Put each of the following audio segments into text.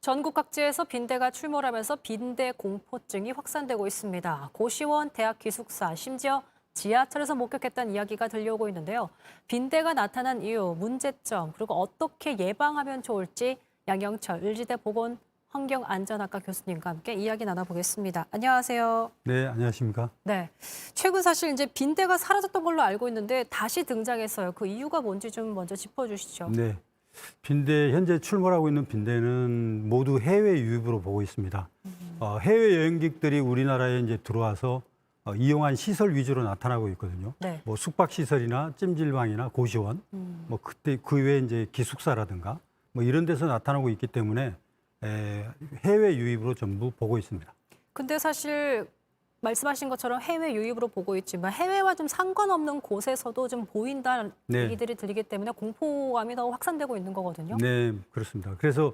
전국 각지에서 빈대가 출몰하면서 빈대 공포증이 확산되고 있습니다. 고시원, 대학 기숙사, 심지어 지하철에서 목격했다는 이야기가 들려오고 있는데요. 빈대가 나타난 이유, 문제점, 그리고 어떻게 예방하면 좋을지 양영철 을지대 보건환경안전학과 교수님과 함께 이야기 나눠보겠습니다. 안녕하세요. 네, 안녕하십니까? 네, 최근 사실 이제 빈대가 사라졌던 걸로 알고 있는데 다시 등장했어요. 그 이유가 뭔지 좀 먼저 짚어주시죠. 네, 빈대 현재 출몰하고 있는 빈대는 모두 해외 유입으로 보고 있습니다. 해외 여행객들이 우리나라에 이제 들어와서 이용한 시설 위주로 나타나고 있거든요. 네. 뭐 숙박 시설이나 찜질방이나 고시원, 뭐 그때 그 외에 이제 기숙사라든가 뭐 이런 데서 나타나고 있기 때문에 해외 유입으로 전부 보고 있습니다. 근데 사실 말씀하신 것처럼 해외 유입으로 보고 있지만 해외와 좀 상관없는 곳에서도 좀 보인다는 네. 얘기들이 들리기 때문에 공포감이 더 확산되고 있는 거거든요. 네, 그렇습니다. 그래서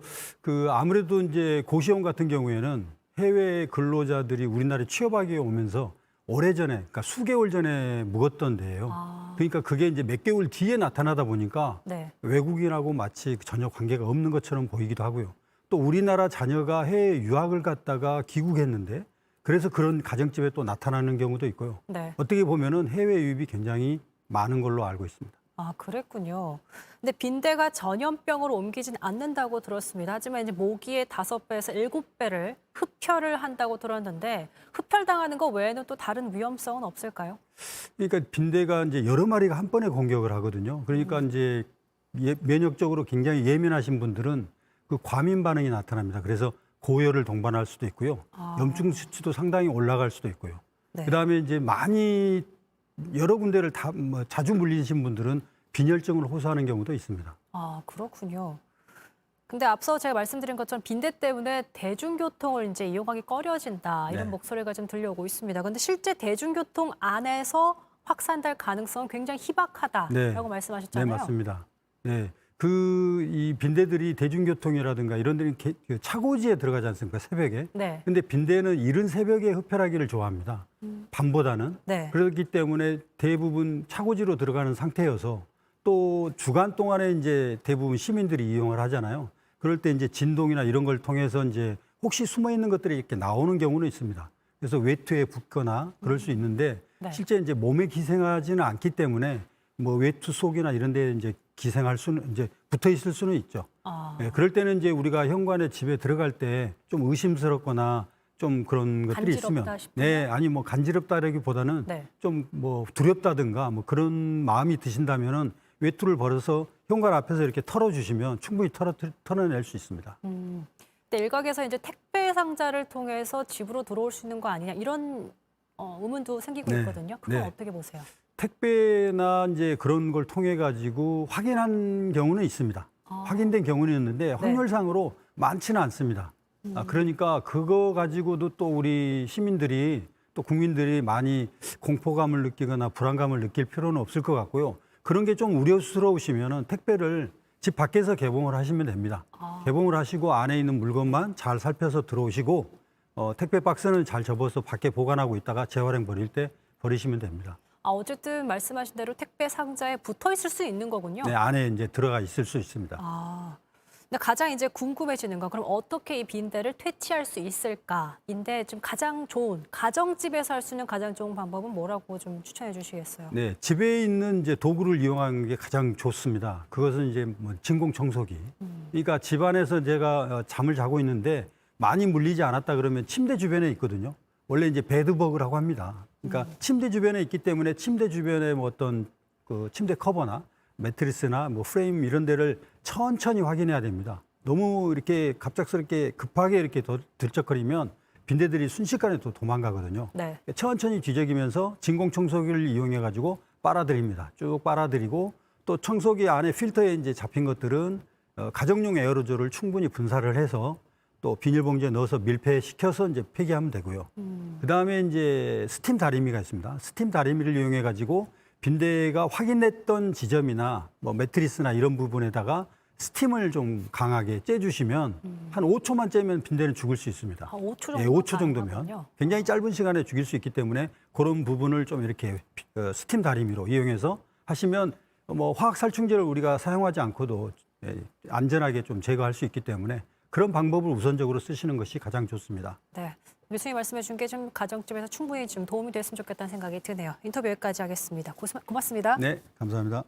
아무래도 이제 고시원 같은 경우에는 해외 근로자들이 우리나라에 취업하기 오면서 오래전에, 그러니까 수개월 전에 묵었던 데예요. 그러니까 그게 이제 몇 개월 뒤에 나타나다 보니까 네. 외국인하고 마치 전혀 관계가 없는 것처럼 보이기도 하고요. 또 우리나라 자녀가 해외 유학을 갔다가 귀국했는데 그래서 그런 가정집에 또 나타나는 경우도 있고요. 네. 어떻게 보면은 해외 유입이 굉장히 많은 걸로 알고 있습니다. 아, 그랬군요. 근데 빈대가 전염병으로 옮기진 않는다고 들었습니다. 하지만 이제 모기의 5배에서 7배를 흡혈을 한다고 들었는데 흡혈당하는 거 외에는 또 다른 위험성은 없을까요? 그러니까 빈대가 이제 여러 마리가 한 번에 공격을 하거든요. 그러니까 이제 면역적으로 굉장히 예민하신 분들은 그 과민 반응이 나타납니다. 그래서 고열을 동반할 수도 있고요. 염증 수치도 상당히 올라갈 수도 있고요. 네. 그다음에 이제 많이 여러 군데를 다 자주 물리신 분들은 빈혈증을 호소하는 경우도 있습니다. 아, 그렇군요. 근데 앞서 제가 말씀드린 것처럼 빈대 때문에 대중교통을 이제 이용하기 꺼려진다 이런 네. 목소리가 좀 들려오고 있습니다. 근데 실제 대중교통 안에서 확산될 가능성은 굉장히 희박하다라고 네. 말씀하셨잖아요. 네, 맞습니다. 네. 이 빈대들이 대중교통이라든가 이런 데는 그 차고지에 들어가지 않습니까? 새벽에. 네. 근데 빈대는 이른 새벽에 흡혈하기를 좋아합니다. 밤보다는. 네. 그렇기 때문에 대부분 차고지로 들어가는 상태여서 또 주간 동안에 이제 대부분 시민들이 이용을 하잖아요. 그럴 때 이제 진동이나 이런 걸 통해서 이제 혹시 숨어 있는 것들이 이렇게 나오는 경우는 있습니다. 그래서 외투에 붙거나 그럴 수 있는데 네. 실제 이제 몸에 기생하지는 않기 때문에 뭐 외투 속이나 이런 데 이제 기생할 수는 이제 붙어 있을 수는 있죠. 예, 그럴 때는 이제 우리가 현관에 집에 들어갈 때 좀 의심스럽거나 좀 그런 것들이 있으면 싶으면? 네, 아니 뭐 간지럽다라기보다는 네. 좀 뭐 두렵다든가 뭐 그런 마음이 드신다면은 외투를 벌어서 현관 앞에서 이렇게 털어주시면 충분히 털어낼 수 있습니다. 근데 일각에서 이제 택배 상자를 통해서 집으로 들어올 수 있는 거 아니냐 이런 의문도 생기고 네. 있거든요. 그건 네. 어떻게 보세요? 택배나 이제 그런 걸 통해 가지고 확인한 경우는 있습니다. 확인된 경우는 있는데 확률상으로 많지는 않습니다. 그러니까 그거 가지고도 또 우리 시민들이 또 국민들이 많이 공포감을 느끼거나 불안감을 느낄 필요는 없을 것 같고요. 그런 게 좀 우려스러우시면은 택배를 집 밖에서 개봉을 하시면 됩니다. 개봉을 하시고 안에 있는 물건만 잘 살펴서 들어오시고 택배 박스는 잘 접어서 밖에 보관하고 있다가 재활용 버릴 때 버리시면 됩니다. 어쨌든 말씀하신 대로 택배 상자에 붙어 있을 수 있는 거군요. 네, 안에 이제 들어가 있을 수 있습니다. 근데 가장 이제 궁금해지는 건 그럼 어떻게 이 빈대를 퇴치할 수 있을까인데 좀 가장 좋은 가정집에서 할 수 있는 가장 좋은 방법은 뭐라고 좀 추천해 주시겠어요? 네, 집에 있는 이제 도구를 이용하는 게 가장 좋습니다. 그것은 이제 뭐 진공 청소기. 그러니까 집안에서 제가 잠을 자고 있는데 많이 물리지 않았다 그러면 침대 주변에 있거든요. 원래 이제 베드버그라고 합니다. 그러니까 침대 주변에 있기 때문에 침대 주변에 뭐 어떤 그 침대 커버나 매트리스나 뭐 프레임 이런 데를 천천히 확인해야 됩니다. 너무 이렇게 갑작스럽게 급하게 이렇게 들쩍거리면 빈대들이 순식간에 또 도망가거든요. 네. 천천히 뒤적이면서 진공 청소기를 이용해 가지고 빨아들입니다. 쭉 빨아들이고 또 청소기 안에 필터에 이제 잡힌 것들은 가정용 에어로졸을 충분히 분사를 해서 또 비닐봉지에 넣어서 밀폐시켜서 이제 폐기하면 되고요. 그다음에 이제 스팀 다리미가 있습니다. 스팀 다리미를 이용해 가지고 빈대가 확인했던 지점이나 뭐 매트리스나 이런 부분에다가 스팀을 좀 강하게 쬐주시면 한 5초만 쬐면 빈대는 죽을 수 있습니다. 5초 정도? 예, 5초 정도면 굉장히 짧은 시간에 죽일 수 있기 때문에 그런 부분을 좀 이렇게 스팀 다리미로 이용해서 하시면 뭐 화학 살충제를 우리가 사용하지 않고도 안전하게 좀 제거할 수 있기 때문에 그런 방법을 우선적으로 쓰시는 것이 가장 좋습니다. 네. 교수님 말씀해 준 게 좀 가정집에서 충분히 좀 도움이 됐으면 좋겠다는 생각이 드네요. 인터뷰 여기까지 하겠습니다. 고맙습니다. 네, 감사합니다.